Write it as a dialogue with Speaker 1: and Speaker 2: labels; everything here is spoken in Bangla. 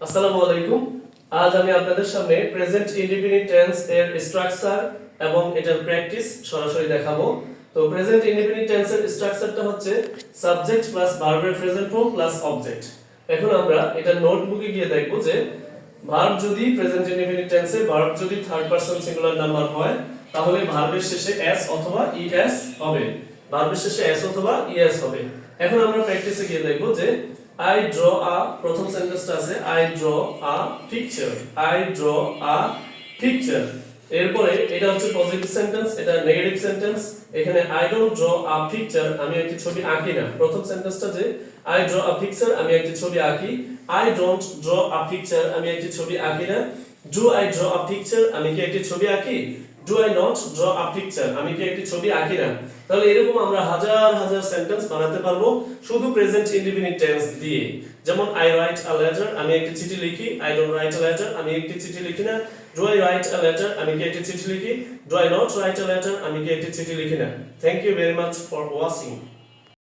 Speaker 1: আসসালামু আলাইকুম। আজ আমি আপনাদের সামনে প্রেজেন্ট ইনডিফিনিট টেন্স এর স্ট্রাকচার এবং এটার প্র্যাকটিস সরাসরি দেখাবো। তো প্রেজেন্ট ইনডিফিনিট টেন্স এর স্ট্রাকচারটা হচ্ছে সাবজেক্ট প্লাস ভার্বের প্রেজেন্ট ফর্ম প্লাস অবজেক্ট। এখন আমরা এটা নোটবুকে গিয়ে দেখব যে ভার্ব যদি প্রেজেন্ট ইনডিফিনিট টেন্সে ভার্ব যদি থার্ড পারসন সিঙ্গুলার নাম্বার হয় তাহলে ভার্বের শেষে s অথবা es হবে। ভার্বের শেষে s অথবা es হবে। এখন আমরা প্র্যাকটিসে গিয়ে দেখব যে I draw a প্রথম সেন্টেন্সটা আছে I draw a picture. I draw a picture. এরপরে এটা হচ্ছে পজিটিভ সেন্টেন্স, এটা নেগেটিভ সেন্টেন্স। এখানে I don't draw a picture, আমি একটি ছবি আঁকি না। প্রথম সেন্টেন্সটা যে I draw a picture, আমি একটি ছবি আঁকি। I don't draw a picture, আমি একটি ছবি আঁকি না। Do I draw a picture, আমি কি একটি ছবি আঁকি? Do I not draw a picture, আমি কি একটি ছবি আঁকি না। তাহলে এরকম আমরা হাজার হাজার সেন্টেন্স বানাতে পারবো শুধু প্রেজেন্ট ইনডিফিনিট টেন্স দিয়ে। যেমন I write a letter, আমি একটি চিঠি লিখি। I don't write a letter, আমি একটি চিঠি লিখি না। Do I write a letter, আমি কি একটি চিঠি লিখি? Do I not write a letter, আমি কি একটি চিঠি লিখি না। Thank you very much for watching.